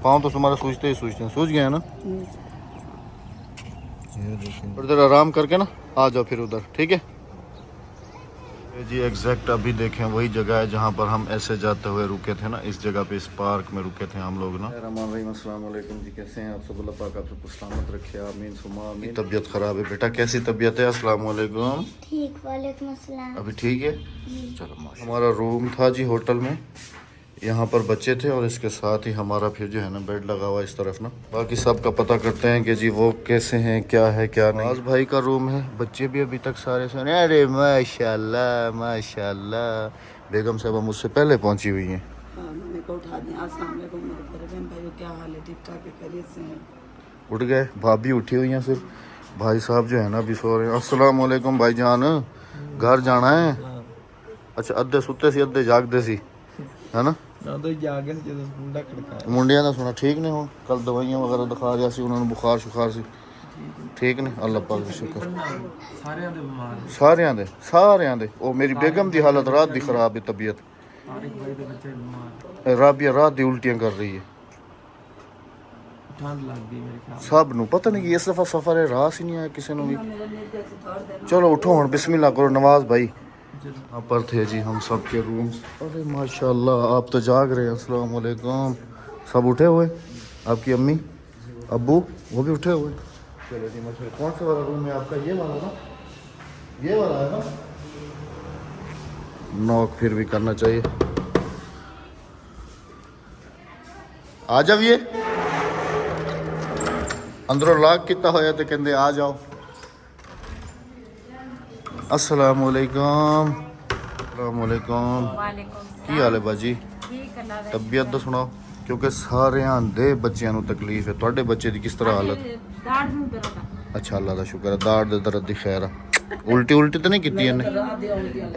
पाँव तो तुम्हारा सूझते ही सूझते हैं, सूझ गए हैं ना। थोड़ी देर आराम करके ना आ जाओ फिर उधर, ठीक है जी। एग्जैक्ट अभी देखें वही जगह है जहाँ पर हम ऐसे जाते हुए रुके थे ना, इस जगह पे, इस पार्क में रुके थे हम लोग ना। अस्सलाम वालेकुम जी, कैसे हैं आप सब? अल्लाह पाक आप सबको सलामत रखे, आमीन सुमा आमीन। तबीयत खराब है बेटा, कैसी तबीयत है? अस्सलाम वालेकुम। ठीक, वालेकुम अस्सलाम। अभी ठीक है, चलो माशा। हमारा रूम था जी होटल में, यहाँ पर बच्चे थे और इसके साथ ही हमारा फिर जो है ना बेड लगा हुआ इस तरफ ना। बाकी सब का पता करते हैं कि जी वो कैसे हैं, क्या है क्या नहीं। आज भाई का रूम है, बच्चे भी अभी तक सारे सोने। अरे माशाल्लाह माशाल्लाह, बेगम साहब मुझसे पहले पहुंची हुई हैं। उठा दें। अस्सलाम वालेकुम मेरे बड़े बहन भाई, क्या हाल है? ठीक ठाक है, खैरियत से हैं? उठ गए, भाभी उठी हुई हैं, सिर्फ भाई साहब जो है ना अभी सो रहे हैं। अस्सलाम वालेकुम भाईजान, घर जाना है? अच्छा, अद्धे सुते सी अद्धे जागते सी है ना। मुंडिया का सुना ठीक नहीं हो, कल दवाइयां वगैरह दिखा रहा सी उन्होंने, बुखार शुखार सी ठीक नहीं। अल्लाह पाक का शुक्र। सारियां दे ओ मेरी बेगम दी हालत रात दी खराब है, तबीयत राबिया रात दी उल्टियां कर रही है। सब नू पता नहीं कि इस दफा सफर है, रास ही नहीं आया किसी ने भी। चलो उठो हुण बिस्मिल्लाह करो। नवाज भाई यहाँ पर थे जी हम सब के रूम। अरे माशाल्लाह आप तो जाग रहे हैं। अस्सलाम वालेकुम। सब उठे हुए? आपकी अम्मी अब्बू वो भी उठे हुए? चलो जी मशहूर। कौन सा वाला रूम है आपका? ये वाला ना, ये वाला है ना। नॉक फिर भी करना चाहिए। आ जाइए अंदरों, लॉक कितना होया तो कहते आ जाओ। अस्सलाम वालेकुम। अस्सलाम वालेकुम। की हाल है बाजी? तबीयत तो सुनाओ, क्योंकि सारे दे बच्चों को तकलीफ है। तुहाडे बच्चे की किस तरह हालत? अच्छा अल्लाह का शुक्र है, दाढ़ दे दर्द दी खैर है। उल्टी उल्टी तो नहीं की इन्हें?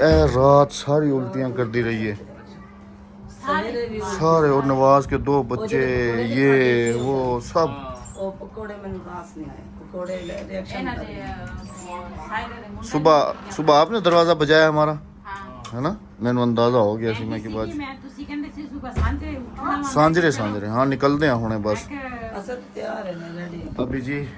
ए रात सारी उल्टियां करती रही है सारे। और नवाज के दो बच्चे ये वो सब। सुबह आपने दरवाजा बजाया हमारा है ना, मैंने अंदाजा हो गया सी मैं कि बाद सांझरे हाँ निकलते हैं हुणे बस। अभी जी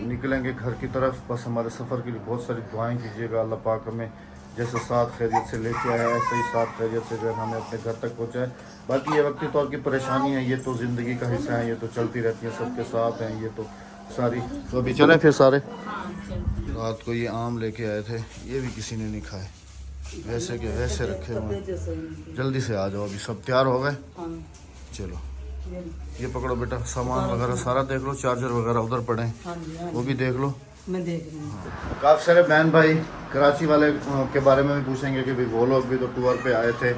निकलेंगे घर की तरफ। बस हमारे सफ़र के लिए बहुत सारी दुआएं कीजिएगा। अल्लाह पाक हमें जैसे साथ खैरियत से लेके आया है ऐसे ही साथ खैरियत से जो है हमें अपने घर तक पहुँचाए। बाकी ये वक्ती तौर की परेशानी है, ये तो ज़िंदगी का हिस्सा है, ये तो चलती रहती है, सबके साथ हैं ये तो सारी। तो अभी चलें फिर सारे। रात को ये आम लेके आए थे, ये भी किसी ने नहीं खाए, वैसे के वैसे रखे हुए। जल्दी से आ जाओ, अभी सब तैयार हो गए। चलो ये पकड़ो बेटा, सामान वगैरह सारा देख लो, चार्जर वगैरह उधर पड़े हैं वो भी देख लो। मैं देख रही हूँ। काफ़ी सारे बहन भाई कराची वाले के बारे में भी पूछेंगे कि भाई वो लोग भी तो टूर पे आए थे।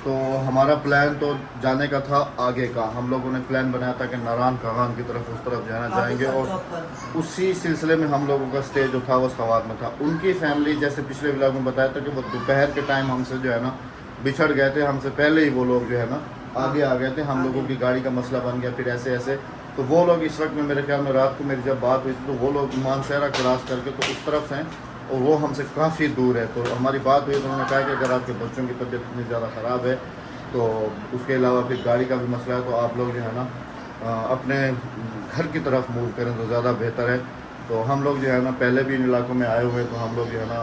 तो हमारा प्लान तो जाने का था आगे का, हम लोगों ने प्लान बनाया था कि नारायण खान की तरफ उस तरफ जाना जाएंगे, और उसी सिलसिले में हम लोगों का स्टे जो था वो सवार में था। उनकी फैमिली जैसे पिछले व्लॉग में बताया था कि वो दोपहर के टाइम हमसे जो है ना बिछड़ गए थे, हमसे पहले ही वो लोग जो है ना आगे आ गए थे। हम लोगों की गाड़ी का मसला बन गया फिर ऐसे ऐसे। तो वो लोग इस वक्त में मेरे ख्याल में रात को मेरी जब बात हुई थी तो वो लोग मानसहरा क्रॉस करके तो उस तरफ हैं और वो हमसे काफ़ी दूर है। तो हमारी बात हुई तो उन्होंने कहा कि अगर आपके बच्चों की तबीयत इतनी ज़्यादा ख़राब है तो उसके अलावा फिर गाड़ी का भी मसला है, तो आप लोग जो है ना अपने घर की तरफ मूव करें तो ज़्यादा बेहतर है। तो हम लोग जो है ना पहले भी इन इलाकों में आए हुए, तो हम लोग जो है ना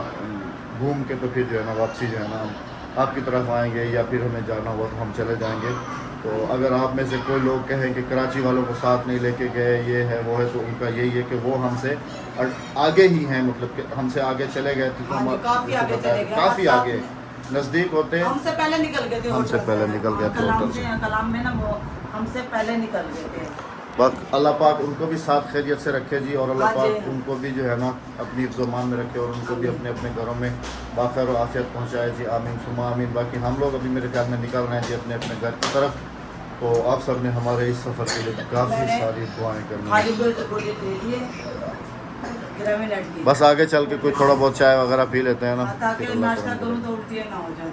घूम के तो फिर जो है ना वापसी जो है ना आपकी तरफ आएंगे, या फिर हमें जाना हुआ तो हम चले जाएंगे। तो अगर आप में से कोई लोग कहें कि कराची वालों को साथ नहीं लेके गए, ये है वो है, तो उनका यही है कि वो हमसे आगे ही हैं, मतलब कि हमसे आगे चले गए थे। तो हम काफ़ी आगे नज़दीक होते हैं, हमसे पहले निकल गए थे, हमसे पहले निकल गए थे होटल से। कलाम में ना वो हमसे पहले निकल गए थे। बस अल्लाह पाक उनको भी साथ खैरियत से रखे जी, और अल्लाह पाक उनको भी जो है ना अपनी ज़ुबान में रखे और उनको भी अपने अपने घरों में बाखैर और आफियत पहुँचाए जी, आमीन सुमा आमीन। बाकी हम लोग अभी मेरे ख्याल में निकल रहे हैं जी अपने अपने घर की तरफ। तो आप सब ने हमारे इस सफ़र के लिए काफ़ी सारी दुआएं करनी है। बस आगे चल के कोई थोड़ा बहुत चाय वगैरह पी लेते हैं ना,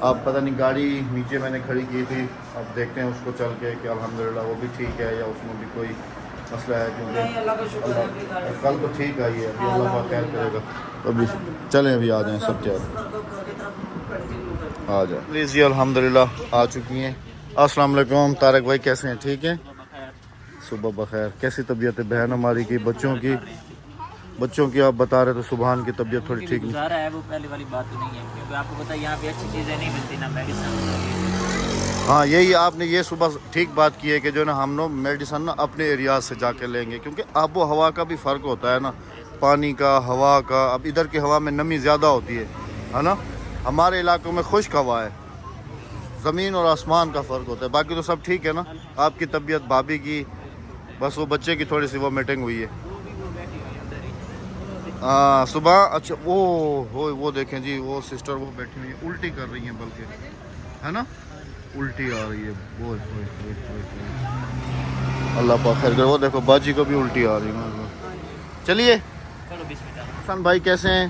अब पता नहीं गाड़ी नीचे मैंने खड़ी की थी, अब देखते हैं उसको चल के कि अल्हम्दुलिल्लाह वो भी ठीक है या उसमें भी कोई मसला है, क्योंकि कल तो ठीक आई है, अभी अल्लाह का खैर करेगा। तो अभी चलें, अभी आ जाएँ सब तैयार आ जाए प्लीज़ जी। अल्हम्दुलिल्लाह आ चुकी हैं। अस्सलाम वालेकुम तारक भाई, कैसे हैं? ठीक हैं सुबह बखैर। कैसी तबीयत है बहन हमारी की, बच्चों की? बच्चों की आप बता रहे थे सुबहान की तबीयत थोड़ी ठीक नहीं। गुजारा है वो पहले वाली बात तो नहीं है, क्योंकि आपको पता है यहाँ पे अच्छी चीज़ें नहीं मिलती ना, मेडिसिन। हाँ यही आपने ये सुबह ठीक बात की है कि जो ना हम लोग मेडिसिन ना अपने एरिया से जाके लेंगे, क्योंकि आबो हवा का भी फ़र्क होता है ना, पानी का, हवा का। अब इधर की हवा में नमी ज़्यादा होती है ना, हमारे इलाकों में खुश्क हवा है, ज़मीन और आसमान का फ़र्क होता है। बाकी तो सब ठीक है ना। आपकी तबीयत, भाभी की, बस वो बच्चे की थोड़ी सी वो मीटिंग हुई है। हाँ सुबह। अच्छा वो देखें जी, वो सिस्टर वो बैठी हुई है, उल्टी कर रही हैं बल्कि, है ना, उल्टी आ रही है। वो अल्लाह पाक खैर करे। वो देखो बाजी को भी उल्टी आ रही है। चलिए हसन भाई कैसे हैं?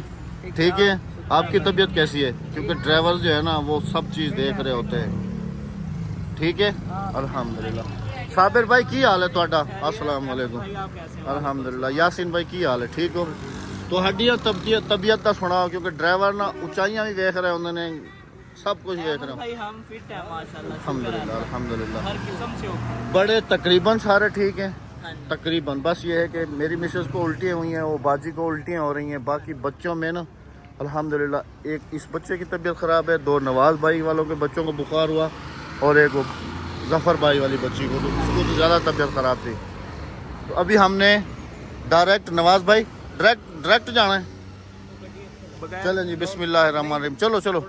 ठीक है। आपकी तबीयत कैसी है? क्योंकि ड्राइवर जो है ना वो सब चीज़ देख रहे होते हैं। ठीक है अल्हम्दुलिल्लाह। साबिर भाई की हाल है ਤੁਹਾਡਾ? अस्सलाम वालेकुम। अल्हम्दुलिल्लाह। यासीन भाई की हाल है? ठीक हो? तो हड्डियाँ तबीयत का सुनाओ, क्योंकि ड्राइवर ना ऊंचाइयाँ भी देख रहे उन्होंने, सब कुछ देख रहे भाई हम फिट हैं माशाल्लाह, अल्हम्दुलिल्लाह अल्हम्दुलिल्लाह। हर किस्म से हो। बड़े तकरीबन सारे ठीक हैं तकरीबन। बस ये है कि मेरी मिसेस को उल्टियाँ हुई हैं, वो बाजी को उल्टियाँ हो रही हैं। बाकी बच्चों में ना अल्हम्दुलिल्लाह, एक इस बच्चे की तबीयत ख़राब है, 2 नवाज़ भाई वालों के बच्चों को बुखार हुआ, और एक वो ज़फ़र भाई वाली बच्ची को, तो उसको तो ज़्यादा तबीयत ख़राब थी। तो अभी हमने डायरेक्ट नवाज़ भाई डायरेक्ट जाना है। चलें जी बिस्मिल्लाहिर्रहमानिर्रहीम। चलो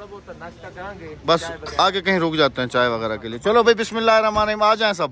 बस आगे कहीं रुक जाते हैं चाय वगैरह के लिए। चलो भाई बिस्मिल्लाहिर्रहमानिर्रहीम, आ जाएं सब।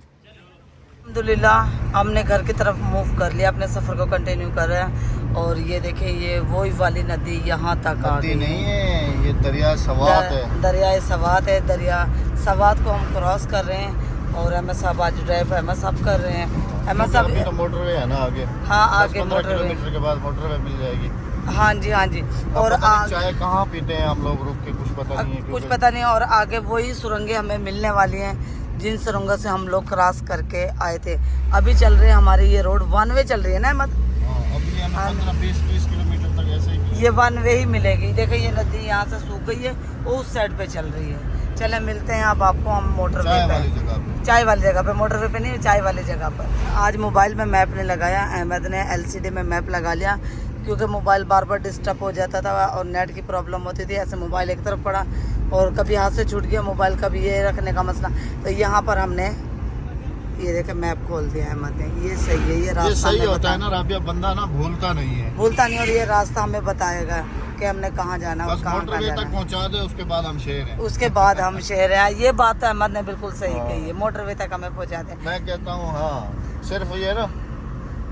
अल्हम्दुलिल्लाह हमने घर की तरफ मूव कर लिया, अपने सफ़र को कंटिन्यू कर रहे हैं। और ये देखें, ये वही वाली नदी यहाँ तक आ गई नहीं है, ये दरिया सवात है। दरिया सवात है। दरिया सवात को हम क्रॉस कर रहे हैं, और अहमद साहब आज ड्राइव अहमद साहब कर रहे हैं। अहमद साहब तो मोटरवे है ना आगे। हाँ आगे 15 मोटरवे किलोमीटर के बाद मोटरवे मिल जाएगी। हाँ जी हाँ जी। और चाय कहाँ पीते हैं हम लोग रुक के, कुछ पता नहीं है। कुछ पता नहीं। और आगे वही सुरंगें हमें मिलने वाली हैं जिन सुरंगों से हम लोग क्रॉस करके आए थे। अभी चल रहे हैं हमारी ये रोड 1 वे चल रही है ना अहमद? अभी 15-20 किलोमीटर तक ऐसे ही ये 1 वे ही मिलेगी। देखिए ये नदी यहाँ से सूख गई है, वो उस साइड पे चल रही है। चले मिलते हैं अब आपको हम मोटर वे पे, चाय वाली जगह पे। मोटर वे पे नहीं, चाय वाली जगह पर। आज मोबाइल में मैप ने लगाया, अहमद ने LCD में मैप लगा लिया, क्योंकि मोबाइल बार बार डिस्टर्ब हो जाता था और नेट की प्रॉब्लम होती थी। ऐसे मोबाइल एक तरफ पड़ा और कभी हाथ से छूट गया मोबाइल, कभी ये रखने का मसला। तो यहाँ पर हमने ये देखे मैप खोल दिया अहमद ने। ये सही है, ये रास्ता सही होता है ना राबिया, बंदा ना भूलता नहीं है, भूलता नहीं। और ये रास्ता हमें बताएगा कि हमने कहाँ जाना है, कहाँ तक पहुँचा दे, उसके बाद हम शहर हैं। उसके बाद हम शहर हैं। ये बात अहमद ने बिल्कुल सही कही है, मोटरवे तक हमें पहुँचा दे। मैं कहता हूँ हाँ, सिर्फ ये ना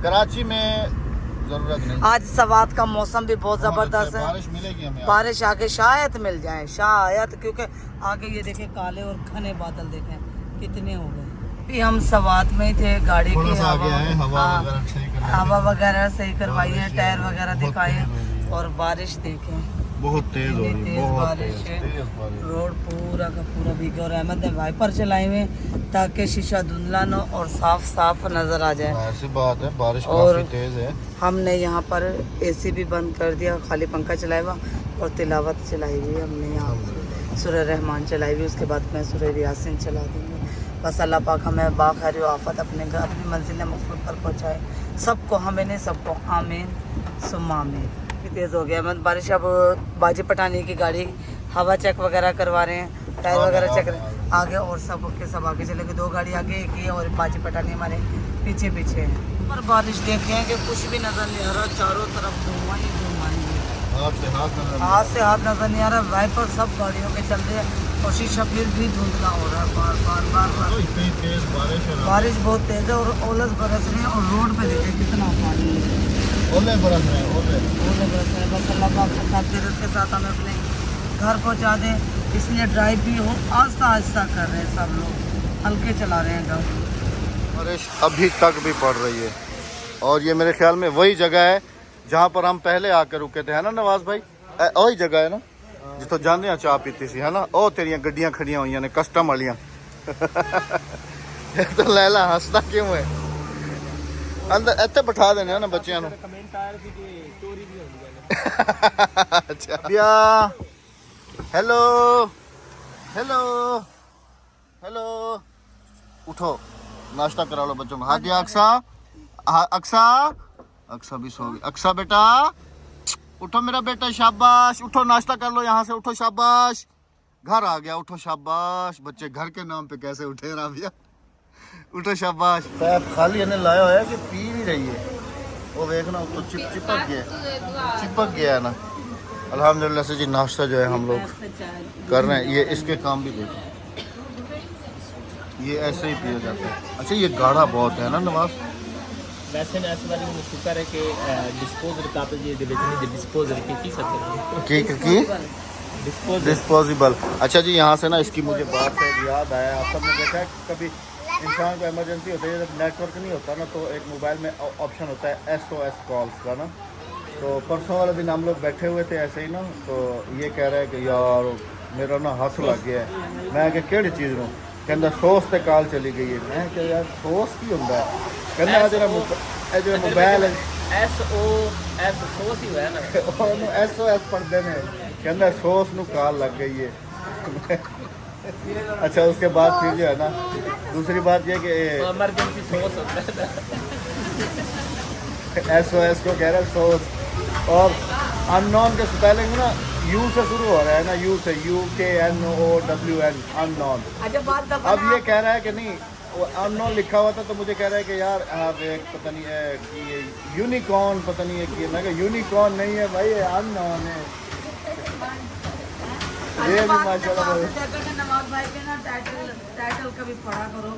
कराची में जरूरत नहीं। आज सवात का मौसम भी बहुत जबरदस्त है, बारिश मिलेगी हमें, बारिश आगे शायद मिल जाए, शायद। क्योंकि आगे ये देखे काले और घने बादल देखे कितने हो गए। अभी हम सवात में ही थे, गाड़ी की हवा वगैरह सही करवाई है, टायर वगैरह दिखाए, और बारिश देखें बहुत तेज हो रही है, बहुत बारिश है। रोड पूरा का पूरा भीगा। और अहमद ने वाइपर चलाए हुए ताकि शीशा धुंधला न और साफ साफ नजर आ जाए। ऐसी बात है, बारिश और काफी तेज है। हमने यहाँ पर AC भी बंद कर दिया, खाली पंखा चलाया हुआ, और तिलावत चलाई हुई हमने यहाँ पर, सूरह रहमान चलाई हुई। उसके बाद में सूरह यासीन चला देंगे। बस अल्लाह पाक हमें बाखैर आफत अपने घर, अपनी मंजिल मकसूद पर पहुँचाए, सबको, हमें नहीं सबको, आमीन सुम्मा आमीन। तेज़ हो गया मतलब बारिश। अब बाजी पटानी की गाड़ी हवा चेक वगैरह करवा रहे हैं, टायर वगैरह चेक रहे हैं आगे, और सब के सब आगे चलेंगे। 2 गाड़ी आगे एक ही है, और बाजी पटानी हमारे पीछे पीछे है। पर बारिश देखें कि कुछ भी नज़र नहीं आ रहा, चारों तरफ धुआं ही धुआं है। हाथ से हाथ नज़र नहीं आ रहा। वाइपर सब गाड़ियों के चल रहे हैं, और शीशा फिर भी धुंधला हो रहा है बार बार। इतनी तेज बारिश है, बारिश बहुत तेज है, और ओलस बरस रहे हैं, और रोड पे देखें कितना पानी है, ओले बरस रहे हैं, ओले बरस रहे हैं। बस अल्लाह पाक तकदीरत के साथ हमें अपने घर पहुंचा दे, इसलिए ड्राइव भी हो आहिस्ता आहिस्ता कर रहे हैं सब लोग, हल्के चला रहे हैं गाड़ी। बारिश अभी तक भी पड़ रही है, और ये मेरे ख्याल में वही जगह है जहाँ पर हम पहले आकर रुके थे, है ना नवाज भाई? वही जगह है ना जितो जाने चाह पीती सी, है ना? ओ तेरिया गड्डियां खड़ियां हुई ने कस्टम वालियां। तो लैला हंसदा क्यों है? अंदर इत्थे बिठा देने ना बच्चों को। अच्छा भैया, हेलो हेलो हेलो, उठो, नाश्ता करा लो बच्चों को। हाँ दिया अक्सा, अक्सा, अक्सा भी सो गई। अक्सा बेटा उठो मेरा बेटा, शाबाश उठो, नाश्ता कर लो यहाँ से, उठो शाबाश। घर आ गया, उठो शाबाश। बच्चे घर के नाम पे कैसे उठे राबिया, उठो शाबाश। पैप खाली इन्हें लाया हुआ है कि पी नहीं रही है, वो देखना तो चिपक गया है ना। अल्हम्दुलिल्लाह से जी नाश्ता जो है हम लोग कर रहे हैं। ये इसके काम भी देखो, ये ऐसे ही पिया जाता है। अच्छा ये गाढ़ा बहुत है ना नवाज। वैसे ना ऐसे वाली शुक्र है कि डिस्पोजल का पे ये बेचने डिस्पोजल की सकते हैं डिस्पोजेबल। अच्छा जी यहाँ से ना इसकी मुझे बात से याद आया, आप सबने देखा है कभी इंसान को इमरजेंसी होती है, जब नेटवर्क नहीं होता ना तो एक मोबाइल में ऑप्शन होता है SOS कॉल्स का ना। तो परसों वाले दिन हम लोग बैठे हुए थे ऐसे ही ना, तो ये कह रहा है कि यार मेरा ना हाथ लग गया है। मैं क्या केड़ी चीज़ ਨੂੰ कहता सोस ते कॉल चली गई है। मैं क्या यार सोस की ਹੁੰਦਾ है, कहता जो मोबाइल है SOS सोस ही है ना, ਉਹਨੂੰ SOS पढ़ते हैं, कहता सोस ਨੂੰ कॉल लग गई है। अच्छा उसके बाद फिर जो है ना दूसरी बात ये कि इमरजेंसी सोस होता है। SOS को कह रहा है सोस, और अननोन के स्पेलिंग ना यू से शुरू हो रहा है ना, यू से UKNOWN अननोन। अब ये कह रहा है कि नहीं वो अननोन लिखा हुआ था, तो मुझे कह रहा है कि यार आप एक पता नहीं है कि ये यूनिकॉर्न पता नहीं है कि, मैं कहा यूनिकॉर्न नहीं है भाई, ये अननोन है। ये भी माशाल्लाह नवाज भाई के ना टाइटल कभी पढ़ा करो।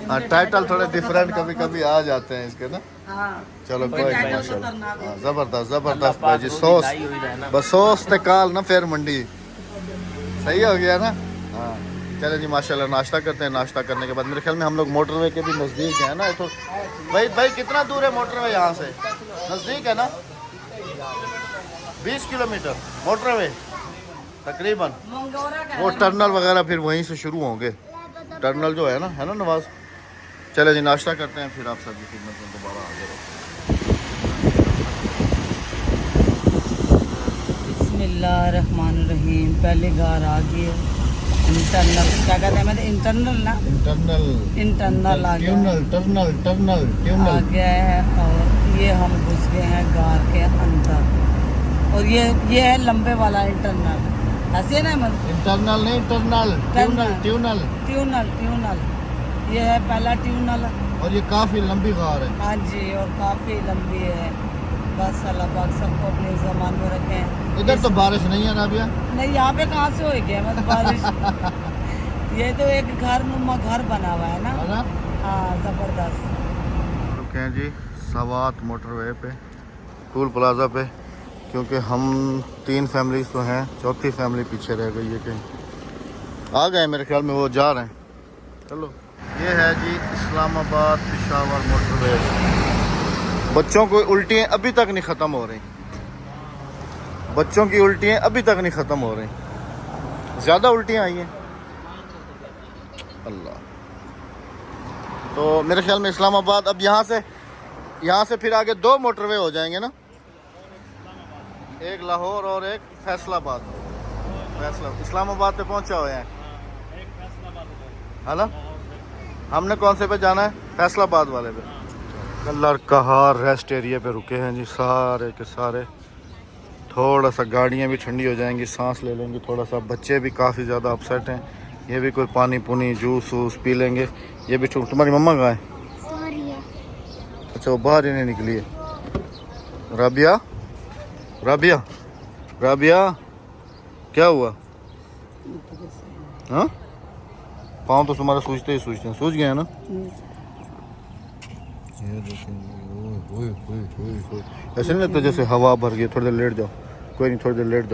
हाँ टाइटल थोड़े डिफरेंट कभी कभी आ जाते हैं इसके ना। हाँ चलो कोई नहीं माशाल्लाह। हाँ, जबरदस्त जबरदस्त भाई जी। सॉस सोस बस सोस ते काल ना फिर मंडी, सही हो गया ना। हाँ चलो जी माशाल्लाह नाश्ता करते हैं। नाश्ता करने के बाद मेरे ख्याल में हम लोग मोटरवे के भी नज़दीक है ना। तो भाई कितना दूर है मोटरवे यहाँ से? नज़दीक है ना, 20 किलोमीटर मोटरवे तकरीबन। वो टर्नल वगैरह फिर वहीं से शुरू होंगे, टर्नल जो है ना नवाज। चले जी नाश्ता करते हैं, फिर आप सबकी खिदमत में दोबारा आ जाए। बिस्मिल्लाहिर्रहमानिर्रहीम। पहले घर आ गए, इंटरनल क्या कहते हैं, मैं इंटरनल ना इंटरनल आ गया, टर्नल आ गया है। और ये हम घुस गए हैं घर के अंदर, और ये है लंबे वाला इंटरनल, ऐसे ना इंटरनल नहीं ट्यूनल। ट्यूनल ये है पहला ट्यूनल, और ये काफी लंबी गार है। हाँ जी, और काफ़ी लंबी है। बस अल्लाह पाक सबको अपने ज़मान में रखें। इधर तो बारिश नहीं है राबिया। नहीं यहाँ पे कहाँ से हो गया मतलब बारिश। ये तो एक घर नुमा घर बना हुआ है ना। हाँ ज़बरदस्त। रुके हैं जी सवात मोटरवे पे, टूल प्लाजा पे, क्योंकि हम 3 फैमिलीज तो हैं, चौथी फैमिली पीछे रह गई है। कहीं आ गए मेरे ख्याल में, वो जा रहे हैं। चलो ये है जी इस्लामाबाद पेशावर मोटरवे। बच्चों को उल्टियाँ अभी तक नहीं ख़त्म हो रही, बच्चों की उल्टियाँ अभी तक नहीं ख़त्म हो रही, ज़्यादा उल्टियाँ आई हैं अल्लाह। तो मेरे ख्याल में इस्लामाबाद, अब यहाँ से फिर आगे 2 मोटरवे हो जाएंगे ना, एक लाहौर और एक फैसलाबाद। इस्लामाबाद पे पहुंचा हुए हैं है ना। हमने कौन से पे जाना है? फैसलाबाद वाले पे। कलर कहार रेस्ट एरिया पे रुके हैं जी सारे के सारे। थोड़ा सा गाड़ियाँ भी ठंडी हो जाएंगी, सांस ले लेंगी थोड़ा सा। बच्चे भी काफ़ी ज़्यादा अपसेट हैं, ये भी कोई पानी पुनी जूस वूस पी लेंगे। ये भी तुम्हारी मम्मा कहाँ है? अच्छा वो बाहर ही नहीं निकली है। राबिया क्या हुआ? हाँ पाँव तो तुम्हारा सूझते हैं, सूझ गए हैं ना। ऐसे नहीं लगता जैसे हवा भर गई? थोड़ी देर लेट जाओ, कोई नहीं, थोड़ी देर लेट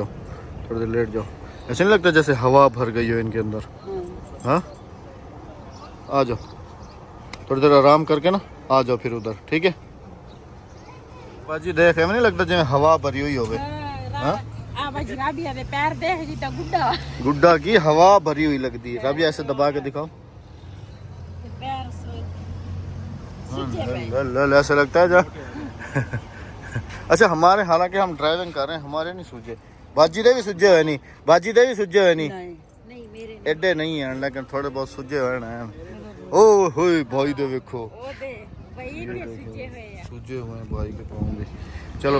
जाओ। ऐसे नहीं लगता जैसे हवा भर गई हो इनके अंदर? हाँ आ जाओ, थोड़ी देर आराम करके ना आ जाओ फिर उधर, ठीक है बाजी। देख हमें नहीं लगता जैसे हवा भरी हुई हो गई। हाँ पैर देख जी गुड्डा की हवा भरी हुई लगती है। राबिया ऐसे दबा के दिखाओ। ऐसा लगता है जा। अच्छा हमारे, हालांकि हम ड्राइविंग कर रहे हैं, हमारे नहीं सूझे। बाजी दे भी सूझे हुए नहीं, एडे नहीं है लेकिन थोड़े बहुत सूझे हुए हैं। ओ होए भाई दे देखो ਉਹਦੇ ਬਈ ਨੇ ਸੁੱਜੇ ਹੋਏ ਆ सूजे हुए हैं भाई के पाँव भी। चलो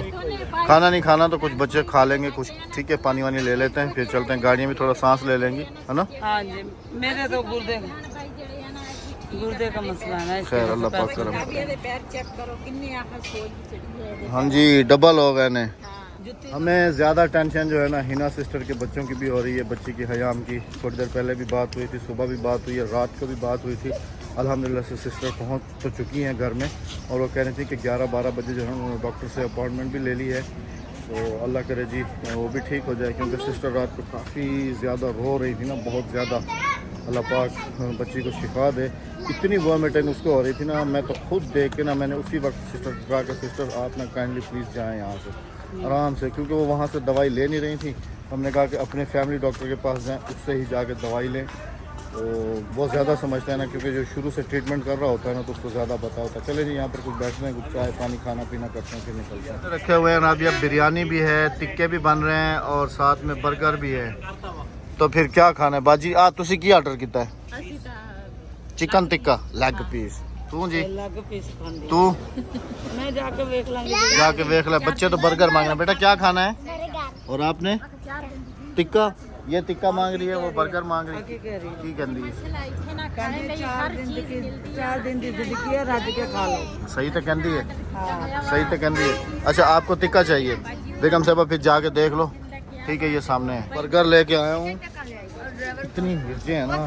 खाना नहीं खाना तो कुछ बच्चे खा लेंगे कुछ, ठीक है, पानी वानी ले लेते हैं फिर चलते हैं, गाड़ी में थोड़ा सांस ले लेंगी, है ना। हाँ जी, मेरे तो गुर्दे का मसला है ना, इसकी खैर वजह से अल्लाह पाक पैसे करम। ਅਭੀ ਇਹਦੇ ਪੈਰ ਚੈੱਕ ਕਰੋ ਕਿੰਨੇ ਆਹ ਸੋਜ ਚੜੀ ਹੋਏ हाँ जी डबल हो गए ने। जुत्ती हमें ज़्यादा टेंशन जो है ना हिना सिस्टर के बच्चों की भी हो रही है, बच्ची की हयाम की। थोड़ी देर पहले भी बात हुई थी, सुबह भी बात हुई है, रात को भी बात हुई थी। अल्हम्दुलिल्लाह से सिस्टर पहुंच तो चुकी हैं घर में और वो कह रही थी कि 11-12 बजे जो है उन्होंने डॉक्टर से अपॉइंटमेंट भी ले ली है। तो अल्लाह करे जी वो भी ठीक हो जाए, क्योंकि सिस्टर रात को काफ़ी ज़्यादा रो रही थी ना, बहुत ज़्यादा। अल्लाह पाक बच्ची को शिफा दे। इतनी वॉमिटिंग उसको हो रही थी ना, मैं तो खुद देख के ना मैंने उसी वक्त सिस्टर को कहा कि सिस्टर आप ना काइंडली प्लीज़ जाएँ यहाँ से आराम से, क्योंकि वो वहाँ से दवाई ले नहीं रही थी। हमने कहा कि अपने फैमिली डॉक्टर के पास जाएँ, उससे ही जाके दवाई लें। तो बहुत ज़्यादा समझते हैं ना, क्योंकि जो शुरू से ट्रीटमेंट कर रहा होता है ना तो उसको ज़्यादा पता होता है। चले जी यहाँ पर कुछ बैठते हैं, कुछ चाय पानी खाना पीना करते हैं, फिर निकलते हैं। रखे हुए हैं ना अभी, अब बिरयानी भी है, टिक्के भी बन रहे हैं और साथ में बर्गर भी है। तो फिर क्या खाना है बाजी? तुसी की ऑर्डर किया है? ਅਸੀਂ ਤਾਂ चिकन टिक्का लेग पीस। तू जी अलग पीस खाने तू मैं जाके देख लांगी जाके देख ले, बच्चे तो बर्गर मांग रहे हैं। बेटा क्या खाना है? और आपने टिक्का, ये टिक्का मांग रही है, वो बर्गर मांग रही की कह रही है। की कहती है ਇੱਥੇ ਨਾ ਖਾਣ ਲਈ ਹਰ ਚੀਜ਼ ਮਿਲਦੀ ਹੈ 4 दिन की जिंदगी है, रज के खा लो। सही तो कहती है, हाँ सही तो कहती है। अच्छा आपको टिक्का चाहिए, बेगम साहब फिर जाके देख लो, ठीक है, ये सामने है। बर्गर लेके आया हूँ, इतनी मिर्चें हैं ना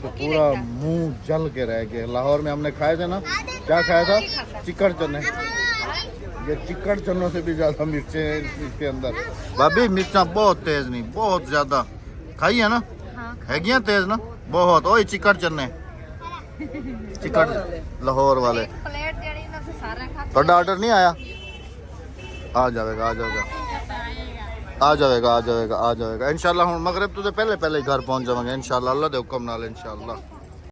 तो पूरा मुंह जल के रह गया। लाहौर में हमने खाए थे ना, क्या खाया था? चिकन चने। ये चिकन चनों से भी ज्यादा मिर्चें हैं इसके अंदर। भाभी मिर्चा बहुत तेज नहीं, बहुत ज्यादा खाई है ना, है तेज ना बहुत। ओए चिकन चने, चिकन लाहौर वाले। थोड़ा ऑर्डर नहीं आया? आ जाएगा आ जाएगा आ जाएगा आ जाएगा आ जाएगा इंशाल्लाह। हम मगरिब तो पहले पहले घर पहुंच जाएंगे इंशाल्लाह, अल्लाह दे हुक्म नाल इंशाल्लाह।